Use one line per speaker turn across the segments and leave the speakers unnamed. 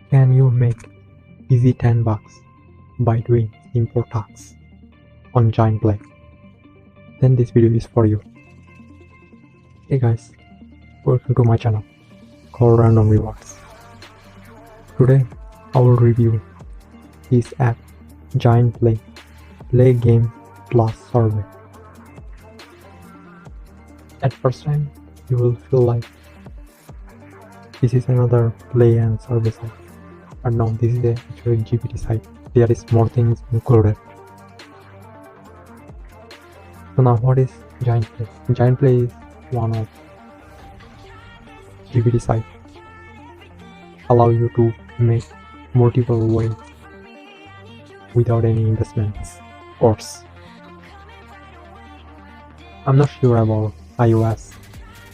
Can you make easy $10 by doing simple tasks on GiantPlay? Then this video is for you. Hey guys, welcome to my channel called Random Rewards. Today I will review this app GiantPlay Play Game Plus Survey. At first time you will feel like this is another play and survey site, but no, this is actually GPT site. There is more things included. So now what is GiantPlay? GiantPlay is one of GPT site. Allow you to make multiple ways without any investments. Of course, I'm not sure about iOS,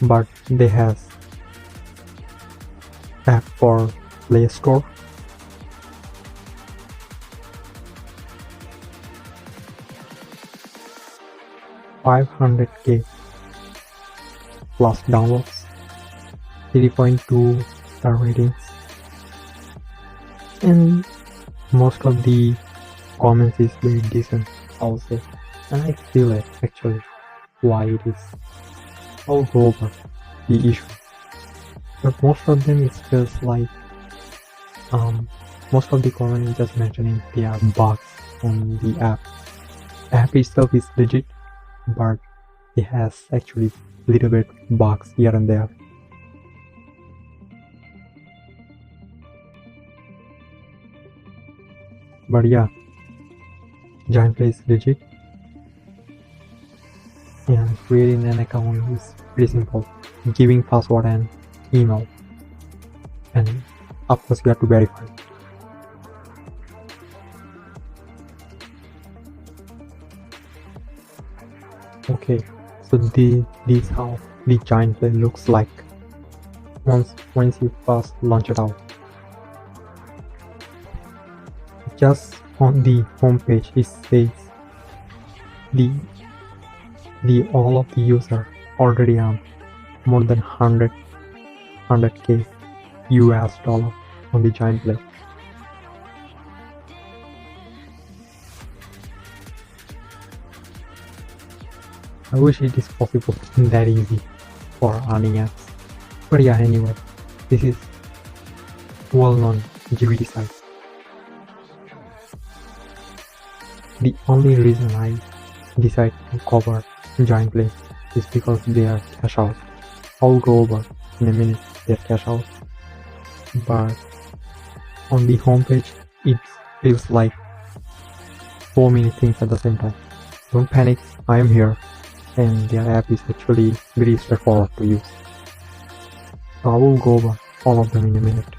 but they have app for Play Store. $500K plus downloads, 3.2 star ratings, and most of the comments is very decent also, and I feel it actually why it is all over the issue. But most of them is just like most of the comment is just mentioning there are bugs on the app. App itself is legit, but it has actually little bit bugs here and there. But yeah, GiantPlay is legit, and creating an account is pretty simple. Giving password and email, and of course you have to verify. Okay, so this how the GiantPlay looks like once you first launch it out. Just on the home page it says the all of the user already earned more than 100K US dollar on the GiantPlay. I wish it is possible that easy for earning apps. But yeah, anyway, this is well-known GPT site. The only reason I decided to cover GiantPlay is because they are cash out. I'll go over in a minute their cash out, but on the homepage it feels like so many things at the same time. Don't panic, I am here, and their app is actually very straightforward to use. So I will go over all of them in a minute.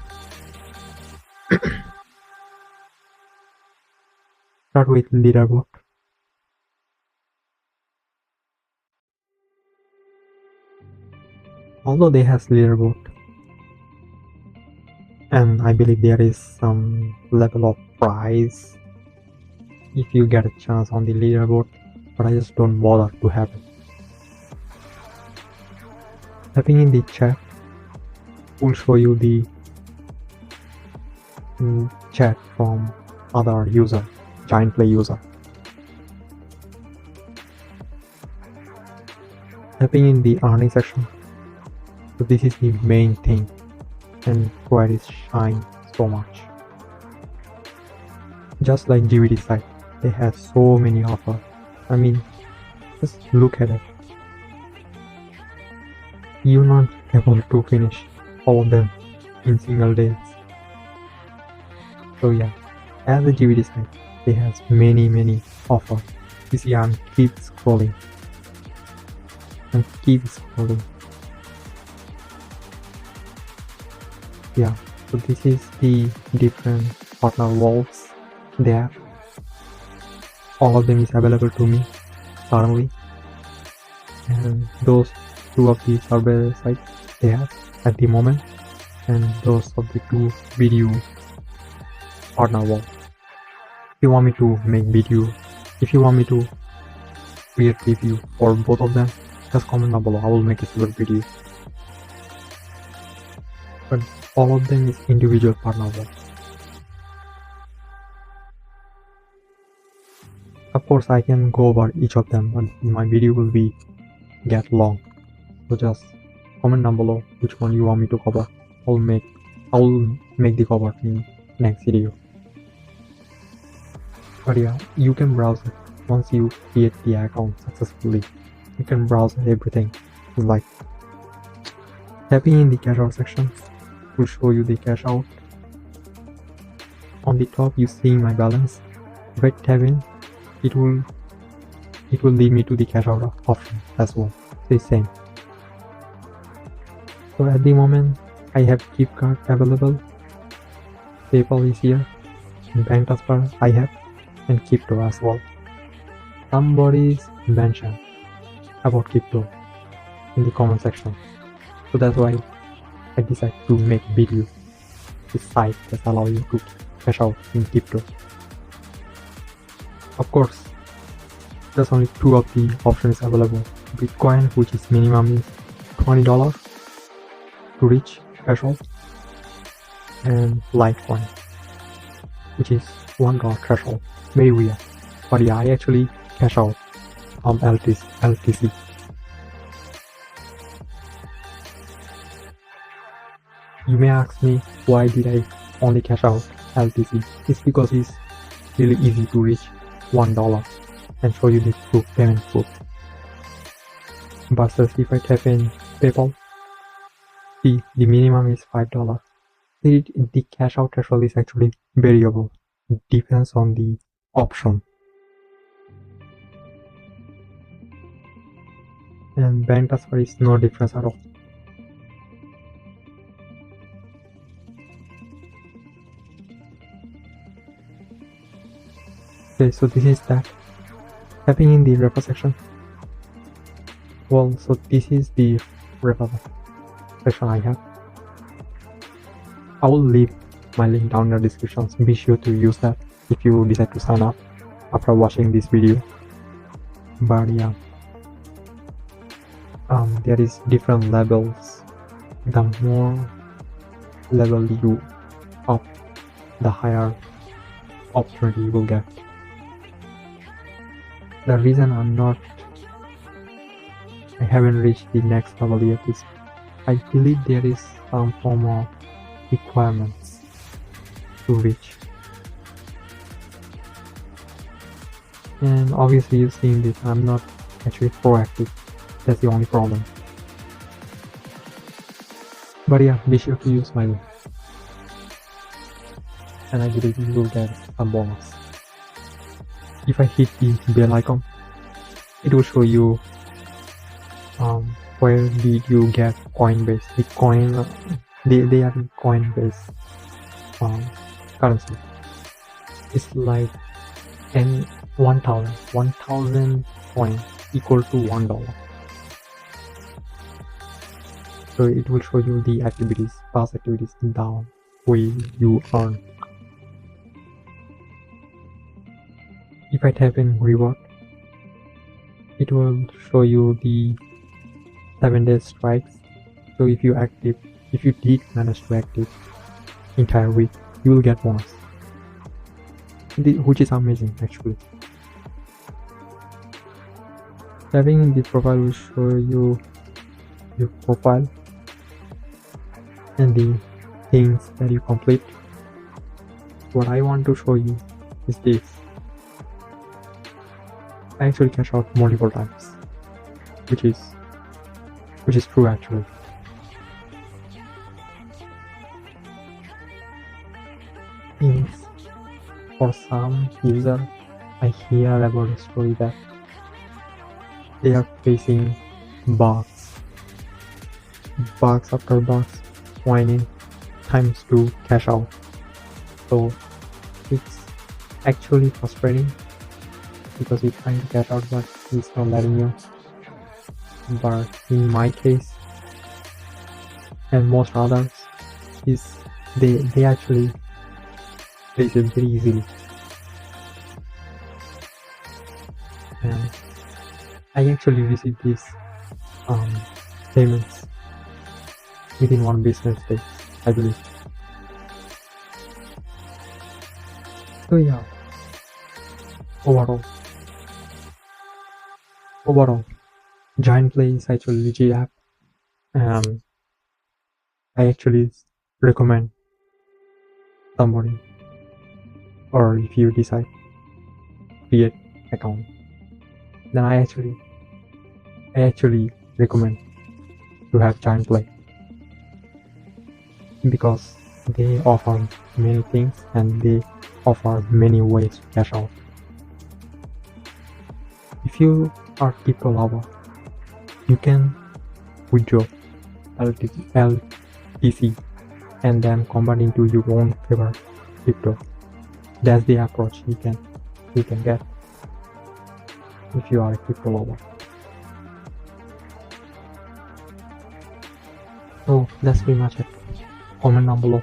Start with leaderboard. Although they have leaderboard, and I believe there is some level of prize if you get a chance on the leaderboard, but I just don't bother to have it. Tapping in the chat will show you the chat from other user, GiantPlay user. Tapping in the earning section. So this is the main thing, and where it shines so much. Just like GPT site, they have so many offers. I mean, just look at it. You're not able to finish all of them in single days. So yeah, as a GPT site, they have many offers. You see, I'm keep scrolling and keep scrolling. Yeah, so this is the different partner walls there. All of them is available to me currently, and those two of the survey sites they have at the moment, and those of the two video partner walls. If you want me to make video, if you want me to create review for both of them, just comment down below. I will make a separate video. But all of them is individual partner work. Of course, I can go over each of them, but my video will get long. So just comment down below which one you want me to cover. I'll make the cover in next video. But yeah, you can browse it once you create the account successfully. You can browse everything you like. Tapping in the cash out section will show you the cash out. On the top you see my balance. If I tap in, it will lead me to the cash out option as well. The same. So at the moment I have gift card available, PayPal is here, and bank transfer I have, and crypto as well. Somebody's mentioned about crypto in the comment section, so that's why I decided to make a video. This site that allow you to cash out in crypto. Of course, there's only two of the options available. Bitcoin, which is minimum is $20 to reach cash out, and Litecoin, which is $1 threshold. Very weird, but yeah, I actually cash out from LTC. You may ask me why did I only cash out LTC? It's because it's really easy to reach $1 and show you the payment proof. Versus if I tap in PayPal, the minimum is $5. The cash out threshold is actually variable. It depends on the option. And bank transfer is no difference at all. Okay, so this is that. Tapping in the refer section. Well, so this is the refer section I have. I will leave my link down in the description. Be sure to use that if you decide to sign up after watching this video. But yeah, there is different levels. The more level you up, the higher opportunity you will get. The reason I haven't reached the next level yet is I believe there is some form of requirements to reach. And obviously you've seen this, I'm not actually proactive. That's the only problem. But yeah, be sure to use my link. And I believe you will get a bonus. If I hit the bell icon, it will show you where did you get Coinbase. The coin, they are Coinbase currency. It's like 1,000 coins equal to $1. So it will show you the activities, past activities, the way you earn. If I tap in reward, it will show you the 7-day strikes. So if you did manage to active entire week, you will get bonus, which is amazing actually. Tapping in the profile will show you your profile and the things that you complete. What I want to show you is this. I actually cash out multiple times, which is true actually. Things for some user, I hear about a story that they are facing bugs after bugs, whining times to cash out. So it's actually frustrating because you're trying to cash out but it's not letting you. But in my case and most others, is they actually face it very easily. And I actually received these payments within one business day, I believe. So yeah, overall Overall, GiantPlay is actually a legit app, and I actually recommend somebody, or if you decide create account, then I actually recommend to have GiantPlay because they offer many things and they offer many ways to cash out. If you are crypto lover, you can withdraw LTC and then convert into your own favorite crypto. That's the approach you can get if you are a crypto lover. So that's pretty much it. Comment down below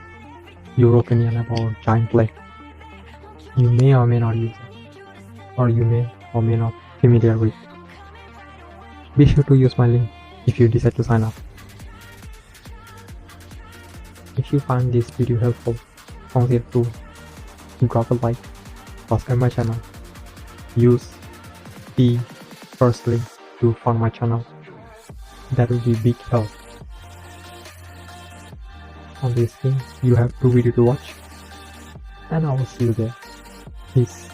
your opinion about GiantPlay. You may or may not use it, or you may or may not familiar with. Be sure to use my link if you decide to sign up. If you find this video helpful, consider to drop a like, subscribe my channel, use the first link to fund my channel. That will be big help. On this thing, you have 2 videos to watch, and I will see you there. Peace.